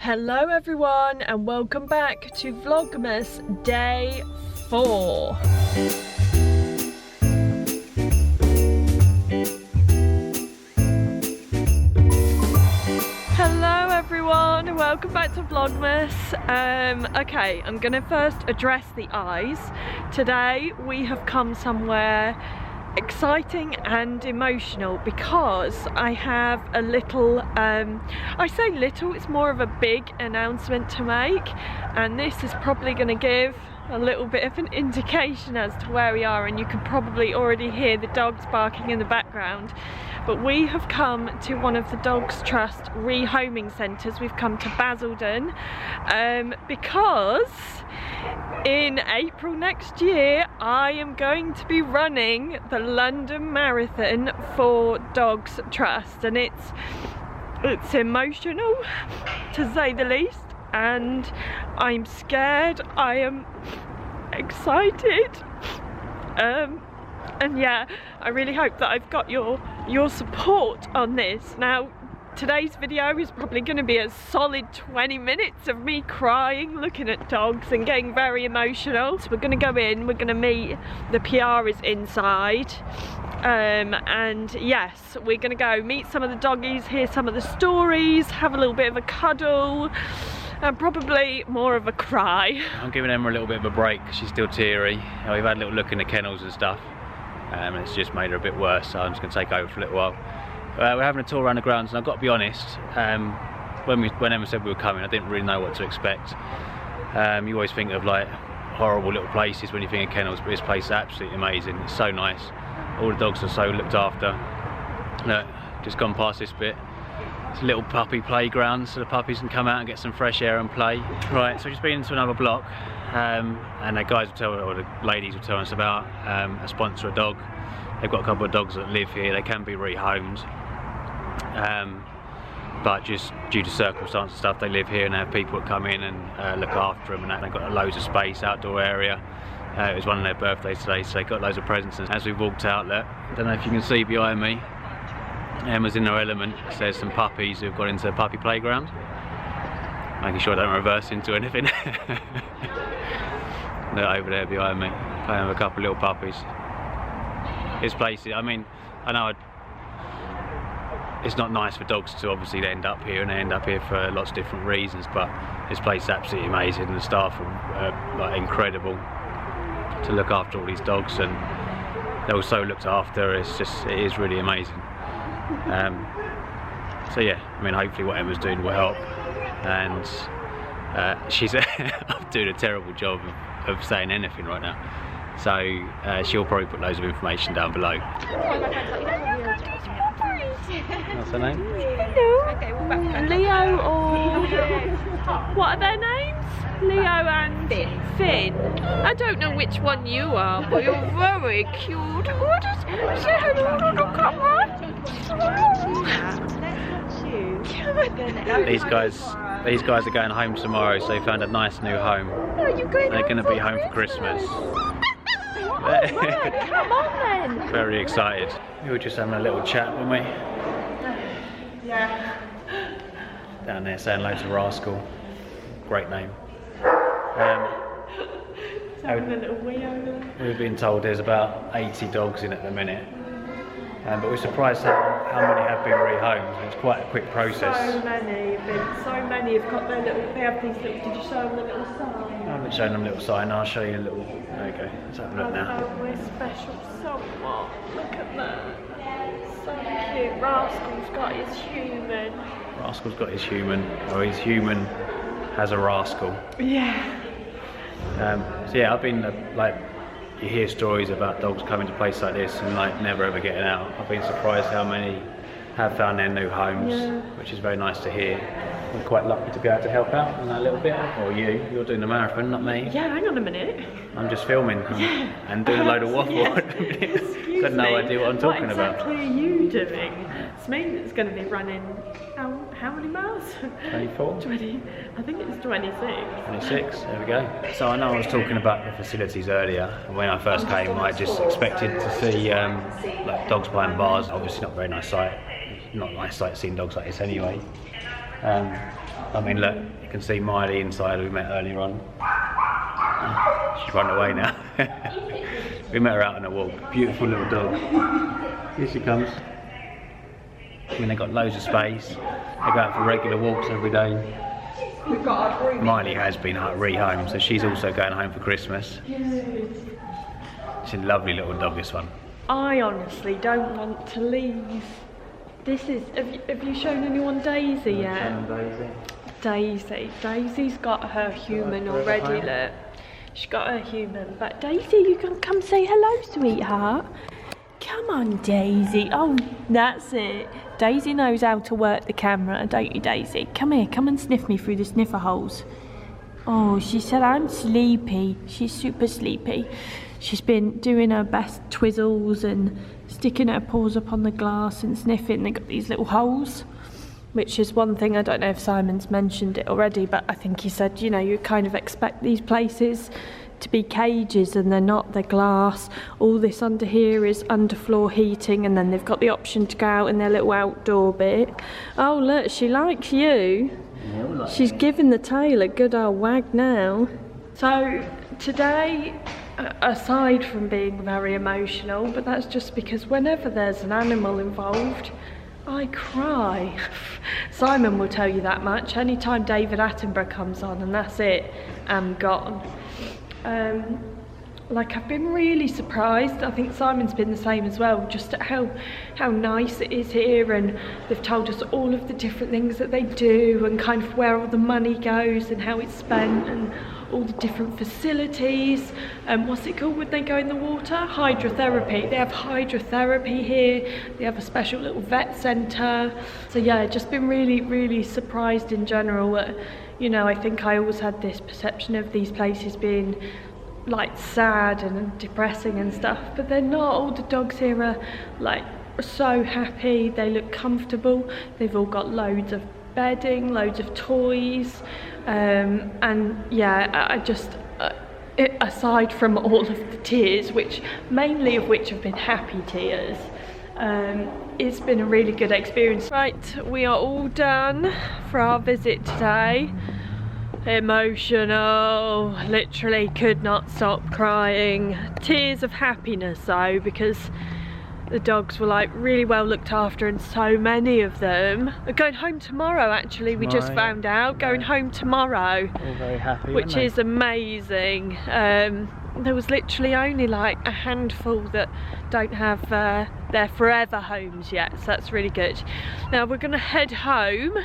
Hello everyone and welcome back to Vlogmas Day 4. Hello everyone, welcome back to Vlogmas. Okay, I'm gonna first address the eyes. Today we have come somewhere exciting and emotional because I have a little, I say little, it's more of a big announcement to make, and this is probably going to give a little bit of an indication as to where we are, and you can probably already hear the dogs barking in the background. But we have come to one of the Dogs Trust rehoming centres. We've come to Basildon because in April next year I am going to be running the London Marathon for Dogs Trust, and it's emotional to say the least, and I'm scared, I am excited, and yeah, I really hope that I've got your support on this. Now, today's video is probably going to be a solid 20 minutes of me crying, looking at dogs and getting very emotional. So we're going to go in, we're going to meet the PR is inside, and yes, we're going to go meet some of the doggies, hear some of the stories, have a little bit of a cuddle, and probably more of a cry. I'm giving Emma a little bit of a break because she's still teary. We've had a little look in the kennels and stuff, and it's just made her a bit worse, so I'm just going to take over for a little while. We're having a tour around the grounds, and I've got to be honest, when Emma said we were coming, I didn't really know what to expect. You always think of like horrible little places when you think of kennels, but this place is absolutely amazing. It's so nice. All the dogs are so looked after. Look, just gone past this bit. It's a little puppy playground, so the puppies can come out and get some fresh air and play. Right, so we've just been into another block, and the guys will tell, or the ladies will tell us about a sponsor a dog. They've got a couple of dogs that live here. They can be rehomed, but just due to circumstance and stuff, they live here and they have people that come in and look after them, and they've got loads of space, outdoor area. It was one of their birthdays today, so they got loads of presents. And as we walked out there, I don't know if you can see behind me, Emma's in her element. So there's some puppies who've got into the puppy playground, making sure I don't reverse into anything. They're over there behind me, playing with a couple of little puppies. This place, I mean, I know it's not nice for dogs to obviously end up here, and they end up here for lots of different reasons, but this place is absolutely amazing, and the staff are like incredible to look after all these dogs, and they're all so looked after. It is really amazing. So yeah, I mean, hopefully what Emma's doing will help, and she's I'm doing a terrible job of saying anything right now, so she'll probably put loads of information down below. What's her name? Leo, or what are their names? Leo and Finn. I don't know which one you are, but you're very cute. Say hello to the camera. These guys are going home tomorrow, so they found a nice new home. They're going to be home for Christmas. Right, come on then. Very excited. We were just having a little chat, weren't we? Yeah. Down there saying loads of Rascal. Great name. Having a little wee over there. We've been told there's about 80 dogs in at the minute, but we're surprised how many have been rehomed. It's quite a quick process. So many have got their little, they have these little, did you show them the little sign? I haven't shown them a little sign, I'll show you a little, there you go, let's have a look now. Oh, we're special someone, look at that. So cute. Rascal's got his human. Rascal's got his human, or his human has a rascal. Yeah. So yeah, I've been like, you hear stories about dogs coming to places like this and like never ever getting out. I've been surprised how many have found their new homes, which is very nice to hear. We're quite lucky to be able to help out on that a little bit. Or you're doing the marathon, not me. Yeah, hang on a minute. I'm just filming and doing a load of waffle. Got no idea what I'm talking about. What exactly are you doing? It's me that's going to be running, how many miles? 24? 20, I think it's 26. 26, there we go. So I know I was talking about the facilities earlier, and when I first came I just expected to see like dogs behind bars. Obviously not a very nice sight. Not a nice sight seeing dogs like this anyway. I mean, look, you can see Miley inside, we met earlier on. She's run away now. We met her out on a walk. Beautiful little dog. Here she comes. I mean, they've got loads of space. They go out for regular walks every day. We've got our Miley has been rehomed, so she's also going home for Christmas. She's a lovely little dog, this one. I honestly don't want to leave. This is, have you shown anyone Daisy yet? Daisy's got her human already, look. She's got her human, but Daisy, you can come say hello, sweetheart. Come on, Daisy. Oh, that's it. Daisy knows how to work the camera, don't you, Daisy? Come here, come and sniff me through the sniffer holes. Oh, she said I'm sleepy. She's super sleepy. She's been doing her best twizzles and sticking her paws up on the glass and sniffing. They got these little holes, which is one thing, I don't know if Simon's mentioned it already, but I think he said, you know, you kind of expect these places to be cages and they're not, they're glass. All this under here is underfloor heating, and then they've got the option to go out in their little outdoor bit. Oh look, she likes you. She's giving the tail a good old wag now. So today, aside from being very emotional, but that's just because whenever there's an animal involved, I cry. Simon will tell you that much. Anytime David Attenborough comes on, and that's it, I'm gone. Like, I've been really surprised. I think Simon's been the same as well, just at how nice it is here, and they've told us all of the different things that they do and kind of where all the money goes and how it's spent and all the different facilities. What's it called when they go in the water? Hydrotherapy. They have hydrotherapy here. They have a special little vet centre. So yeah, just been really, really surprised in general. You know, I think I always had this perception of these places being like sad and depressing and stuff, but they're not. All the dogs here are like so happy. They look comfortable. They've all got loads of bedding, loads of toys, and yeah, I just aside from all of the tears, which mainly of which have been happy tears, it's been a really good experience. Right, we are all done for our visit today. Emotional, literally could not stop crying. Tears of happiness though, because the dogs were like really well looked after, and so many of them are going home tomorrow. Actually, we just found out, going home tomorrow. All very happy, which is amazing. There was literally only like a handful that don't have their forever homes yet, so that's really good. Now we're gonna head home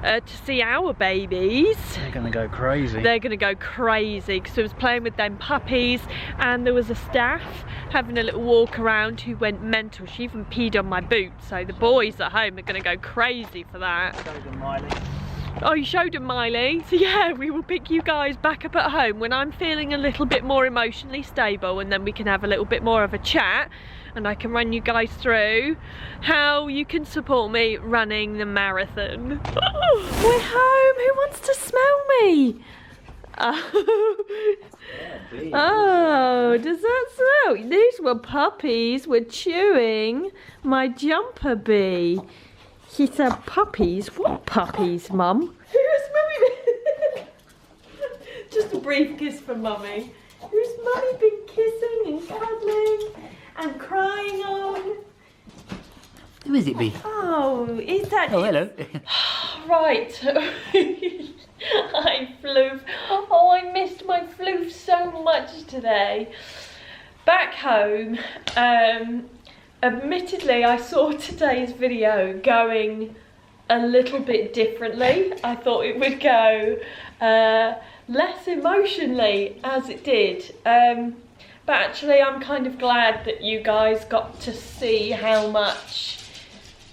to see our babies. They're gonna go crazy. They're gonna go crazy, because I was playing with them puppies, and there was a staff having a little walk around who went mental. She even peed on my boot, so the boys at home are gonna go crazy for that. Showed them Miley. Oh, you showed them Miley? So yeah, we will pick you guys back up at home when I'm feeling a little bit more emotionally stable, and then we can have a little bit more of a chat, and I can run you guys through how you can support me running the marathon. We're home. Who wants to smell me? Oh, does that smell? These were puppies. Were chewing my jumper bee. He said puppies. What puppies, Mum? Who's Mummy? Just a brief kiss for Mummy. Who's Mummy been kissing and cuddling and crying on? Who is it, Bee? Oh, is that... Oh, hello. Right. Hi, Floof. Oh, I missed my Floof so much today. Back home, admittedly, I saw today's video going a little bit differently. I thought it would go less emotionally, as it did. But actually, I'm kind of glad that you guys got to see how much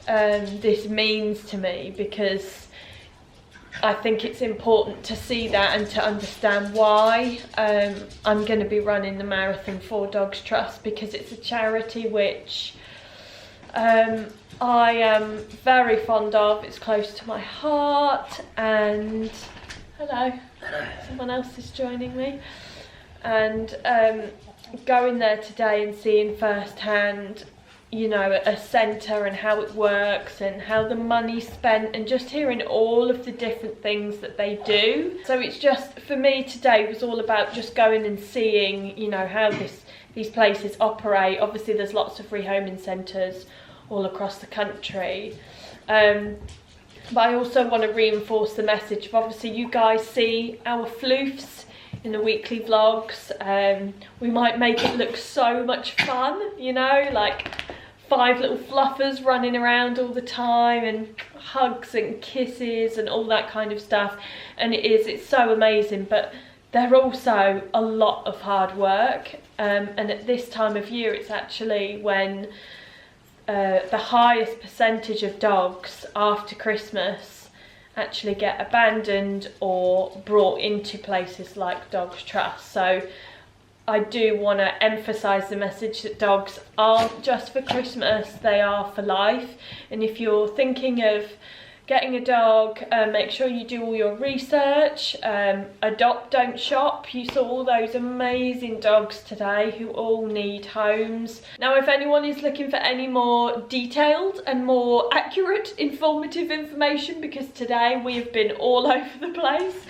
this means to me, because I think it's important to see that and to understand why I'm going to be running the marathon for Dogs Trust, because it's a charity which I am very fond of. It's close to my heart, and hello, someone else is joining me, and going there today and seeing firsthand you know, a centre and how it works and how the money's spent, and just hearing all of the different things that they do. So it's just, for me today was all about just going and seeing, you know, how these places operate. Obviously there's lots of rehoming centres all across the country, but I also want to reinforce the message of, obviously you guys see our floofs in the weekly vlogs. We might make it look so much fun, you know, like 5 little fluffers running around all the time and hugs and kisses and all that kind of stuff, and it's so amazing, but they're also a lot of hard work, and at this time of year it's actually when the highest percentage of dogs after Christmas actually get abandoned or brought into places like Dogs Trust. So I do want to emphasise the message that dogs aren't just for Christmas, they are for life. And if you're thinking of getting a dog, make sure you do all your research. Adopt, don't shop. You saw all those amazing dogs today who all need homes. Now, if anyone is looking for any more detailed and more accurate, informative information, because today we have been all over the place,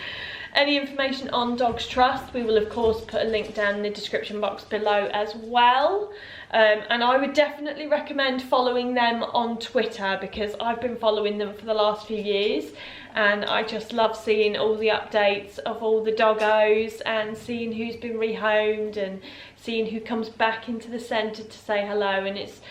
any information on Dogs Trust, we will of course put a link down in the description box below as well. And I would definitely recommend following them on Twitter, because I've been following them for the last few years and I just love seeing all the updates of all the doggos and seeing who's been rehomed and seeing who comes back into the centre to say hello, and it's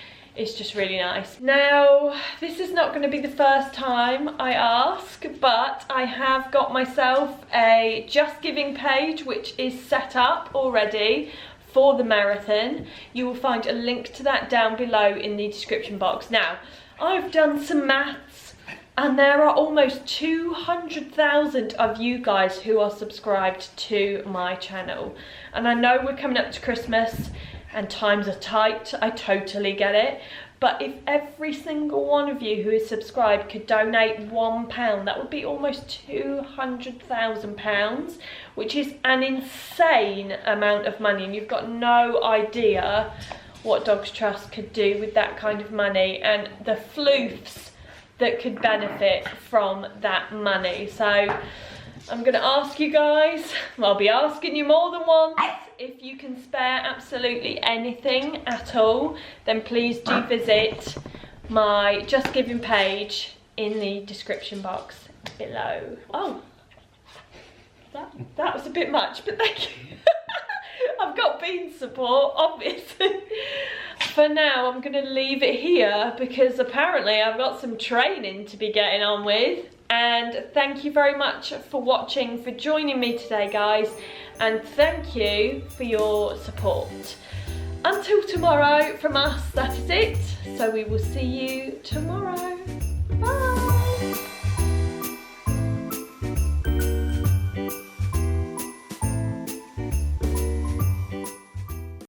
just really nice. Now, this is not going to be the first time I ask, but I have got myself a JustGiving page which is set up already for the marathon. You will find a link to that down below in the description box. Now, I've done some maths and there are almost 200,000 of you guys who are subscribed to my channel. And I know we're coming up to Christmas and times are tight, I totally get it. But if every single one of you who is subscribed could donate £1, that would be almost £200,000, which is an insane amount of money. And you've got no idea what Dogs Trust could do with that kind of money, and the floofs that could benefit from that money. So I'm going to ask you guys, well, I'll be asking you more than once, if you can spare absolutely anything at all, then please do visit my JustGiving page in the description box below. Oh, that was a bit much, but thank you. I've got bean support, obviously. For now, I'm going to leave it here because apparently I've got some training to be getting on with. And thank you very much for watching, for joining me today, guys, and thank you for your support. Until tomorrow, from us, that is it. So we will see you tomorrow. Bye.